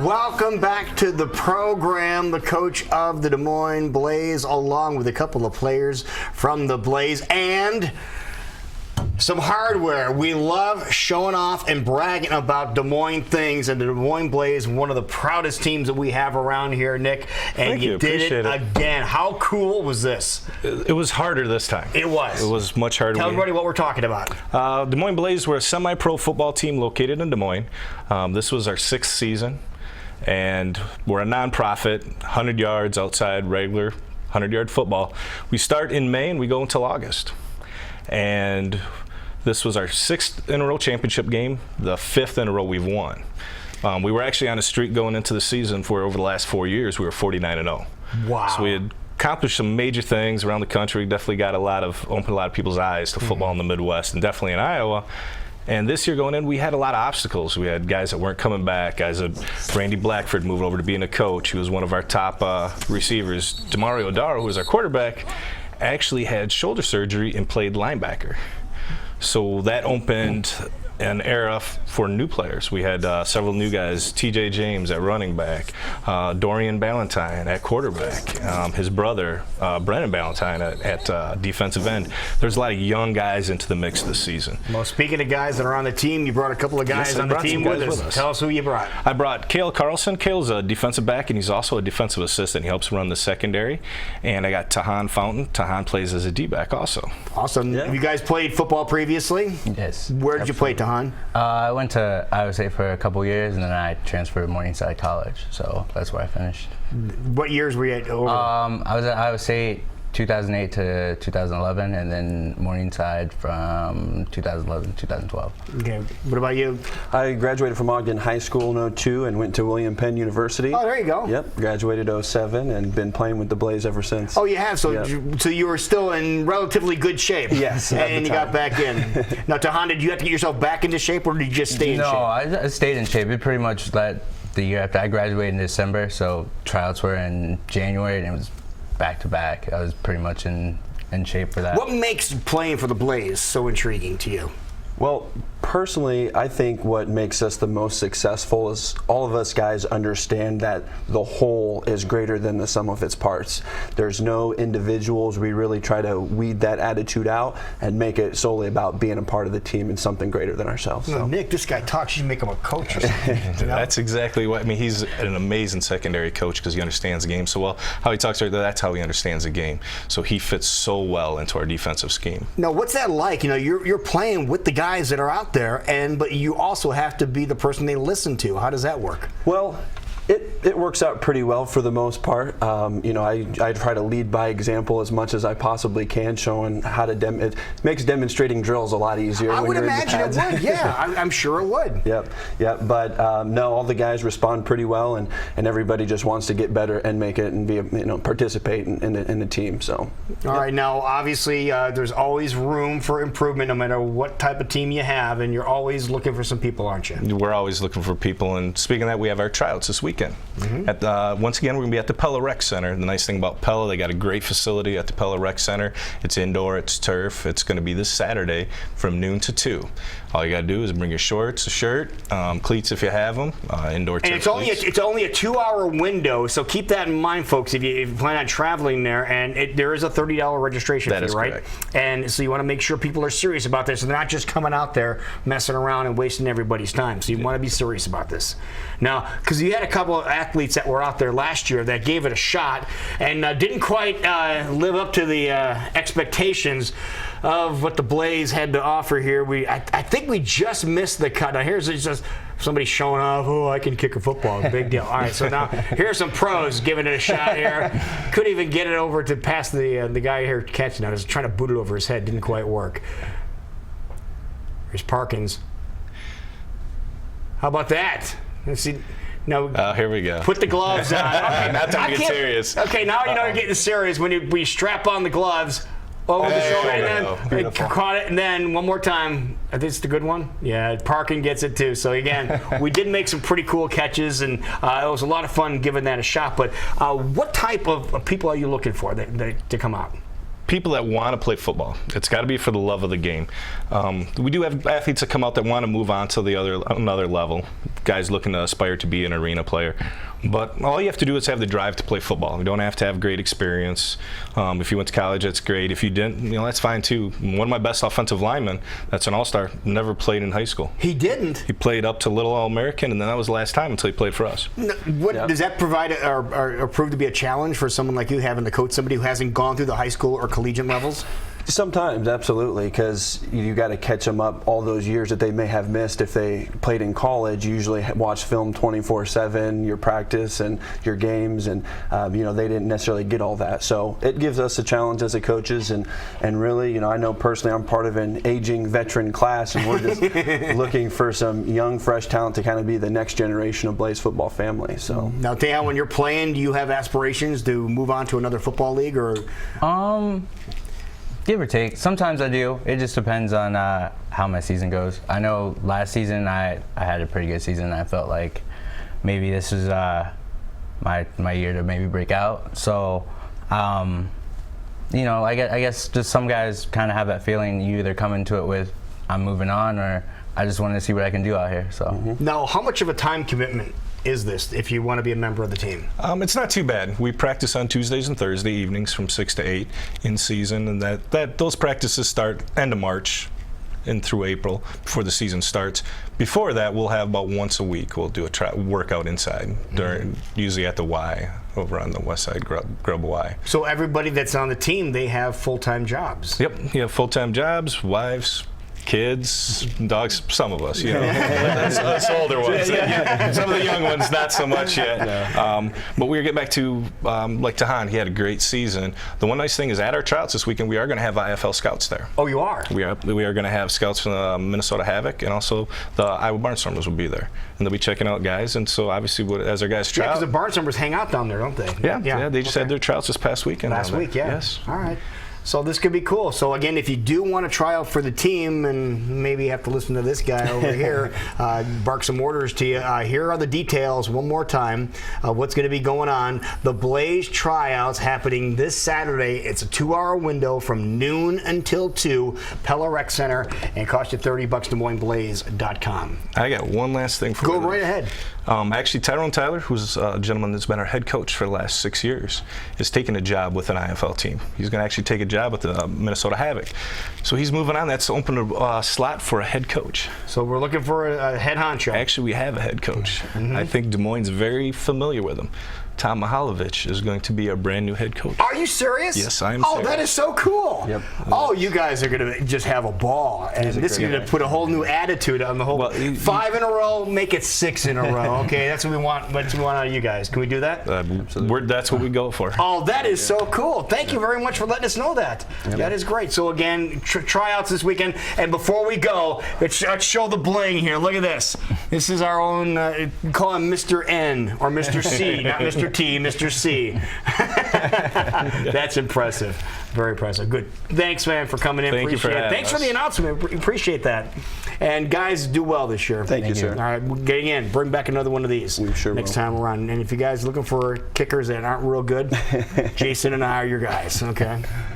Welcome back to the program. The coach of the Des Moines Blaze, along with a couple of players from the Blaze and some hardware. We love showing off and bragging about Des Moines things, and the Des Moines Blaze, one of the proudest teams that we have around here, Nick. And Thank you. did it again. How cool was this? It was harder this time. It was. It was much harder. Tell everybody what we're talking about. Des Moines Blaze, we're a semi-pro football team located in Des Moines. This was our 6th season, and we're a nonprofit, 100 yards outside regular 100-yard football. We start in May and we go until August. And this was our 6th in a row championship game, the 5th in a row we've won. We were actually on a streak going into the season for over the last 4 years. We were 49-0. Wow. So we had accomplished some major things around the country. Definitely got opened a lot of people's eyes to football in the Midwest, and definitely in Iowa. And this year going in, we had a lot of obstacles. We had guys that weren't coming back, guys that Randy Blackford moved over to being a coach. He was one of our top receivers. Demario Darrow, who was our quarterback, actually had shoulder surgery and played linebacker. So that opened an era for new players. We had several new guys, TJ James at running back, Dorian Ballantyne at quarterback, his brother, Brennan Ballantyne at defensive end. There's a lot of young guys into the mix this season. Well, speaking of guys that are on the team, you brought a couple of guys on the team with us. Tell us who you brought. I brought Cale Carlson. Cale's a defensive back, and he's also a defensive assistant. He helps run the secondary. And I got Tahan Fountain. Tahan plays as a D-back also. Awesome. Yeah. Have you guys played football previously? Yes. Where did you play, Tahan? I went to Iowa State for a couple years, and then I transferred to Morningside College, so that's where I finished. What years were you at? I was at Iowa State 2008 to 2011, and then Morningside from 2011 to 2012. Okay. What about you? I graduated from Ogden High School in 02 and went to William Penn University. Oh, there you go. Yep. Graduated 07 and been playing with the Blaze ever since. Oh, you have? So, yep. So you were still in relatively good shape? Yes. And you got back in. Now, Tahan, did you have to get yourself back into shape, or did you just stay in shape? No, I stayed in shape. It pretty much let the year after. I graduated in December, so tryouts were in January, and it was back to back. I was pretty much in shape for that. What makes playing for the Blaze so intriguing to you? Well, personally, I think what makes us the most successful is all of us guys understand that the whole is greater than the sum of its parts. There's no individuals. We really try to weed that attitude out and make it solely about being a part of the team and something greater than ourselves. No, so. Nick, this guy talks. You make him a coach or something. You know? That's exactly what I mean. He's an amazing secondary coach because he understands the game so well. How he talks right there, that's how he understands the game. So he fits so well into our defensive scheme. Now, what's that like? You know, you're playing with the guys that are out there, but you also have to be the person they listen to. How does that work? Well, it works out pretty well for the most part. You know, I try to lead by example as much as I possibly can, showing how to it makes demonstrating drills a lot easier. I when would you're imagine in the pads. it would. Yeah, I'm sure it would. Yep. But no, all the guys respond pretty well, and everybody just wants to get better and make it and be participate in the team. So. All right. Now, obviously, there's always room for improvement, no matter what type of team you have, and you're always looking for some people, aren't you? We're always looking for people, and speaking of that, we have our tryouts this weekend. Once again, we're going to be at the Pella Rec Center. The nice thing about Pella, they got a great facility at the Pella Rec Center. It's indoor, it's turf. It's going to be this Saturday from noon to 2. All you got to do is bring your shorts, a shirt, cleats if you have them, indoor turf. And it's only a 2-hour window, so keep that in mind, folks, if you plan on traveling there. And there is a $30 registration fee, right? Correct. And so you want to make sure people are serious about this, and they're not just coming out there messing around and wasting everybody's time. So you want to be serious about this. Now, because you had a couple of athletes that were out there last year that gave it a shot and didn't quite live up to the expectations of what the Blaze had to offer here. I think we just missed the cut. Now here's just somebody showing off, oh, I can kick a football, big deal. All right, so now here's some pros giving it a shot here. Couldn't even get it over to past the guy here catching it. I was trying to boot it over his head, didn't quite work. Here's Parkins. How about that? Let's see. No. Here we go. Put the gloves on. Okay, now time to get serious. Okay, now you know you're getting serious when you strap on the gloves over the shoulder, and then caught it, and then one more time. I think it's the good one. Yeah, Parkin gets it too. So again, we did make some pretty cool catches, and it was a lot of fun giving that a shot. But what type of people are you looking for to come out? people that want to play football. It's got to be for the love of the game. We do have athletes that come out that want to move on to another level. Guys looking to aspire to be an arena player. But all you have to do is have the drive to play football. You don't have to have great experience. If you went to college, that's great. If you didn't, that's fine too. One of my best offensive linemen, that's an all-star, never played in high school. He didn't? He played up to Little All-American, and then that was the last time until he played for us. Does that provide or prove to be a challenge for someone like you having to coach somebody who hasn't gone through the high school or collegiate levels? Sometimes, absolutely, because you got to catch them up all those years that they may have missed if they played in college. You usually watch film 24/7, your practice and your games, and they didn't necessarily get all that. So it gives us a challenge as a coaches, and really, I know personally I'm part of an aging veteran class, and we're just looking for some young, fresh talent to kind of be the next generation of Blaze football family. So now, Tejan, when you're playing, do you have aspirations to move on to another football league, or? Give or take. Sometimes I do. It just depends on how my season goes. I know last season I had a pretty good season. I felt like maybe this is my year to maybe break out. So, I guess just some guys kind of have that feeling. You either come into it with I'm moving on, or I just want to see what I can do out here. So Now, how much of a time commitment is this if you want to be a member of the team? It's not too bad. We practice on Tuesdays and Thursday evenings from 6 to 8 in season, and those practices start end of March and through April before the season starts. Before that, we'll have about once a week we'll do a workout inside, usually at the Y over on the west side, Grub Y. So everybody that's on the team, they have full-time jobs? Yep, you have full-time jobs, wives, kids, dogs, some of us, that's older ones. Some of the young ones, not so much yet. But we're getting back to, like Tejan, he had a great season. The one nice thing is at our tryouts this weekend, we are going to have IFL scouts there. Oh, you are? We are going to have scouts from the Minnesota Havoc, and also the Iowa Barnstormers will be there. And they'll be checking out guys, and so obviously as our guys Yeah, tryout. because the Barnstormers hang out down there, don't they? Yeah, they just had their tryouts this past weekend. Last week, yeah. Yes. All right. So this could be cool. So again, if you do want to try out for the team, and maybe you have to listen to this guy over here bark some orders to you, here are the details one more time of what's going to be going on. The Blaze Tryouts happening this Saturday. It's a 2-hour window from noon until 2, Pella Rec Center, and it costs you $30, DesMoinesBlaze.com. I got one last thing for you. Go right ahead. Actually, Tyrone Tyler, who's a gentleman that's been our head coach for the last 6 years, is taking a job with an IFL team. He's going to actually take a job with the Minnesota Havoc. So he's moving on. That's opened a slot for a head coach. So we're looking for a head honcho. Actually, we have a head coach. I think Des Moines is very familiar with him. Tom Mihalovich is going to be our brand new head coach. Are you serious? Yes, I am Oh, serious. that is so cool. Yep. Oh, you guys are going to just have a ball. And this is going to put a whole new attitude on the whole. Well, 5 in a row, make it 6 in a row. Okay, that's what we want. What we want out of you guys. Can we do that? That's what we go for. Oh, that is so cool. Thank you very much for letting us know that. That is great. So again, tryouts this weekend. And before we go, let's show the bling here. Look at this. This is our own, call him Mr. N or Mr. C, not Mr. T, Mr. C. That's impressive. Very impressive. Good. Thanks, man, for coming in. Thank you for having us. Thanks for the announcement. We appreciate that. And guys, do well this year. Thank you, sir. All right, we're getting in. Bring back another one of these We sure next will. time around. And if you guys are looking for kickers that aren't real good, Jason and I are your guys. Okay.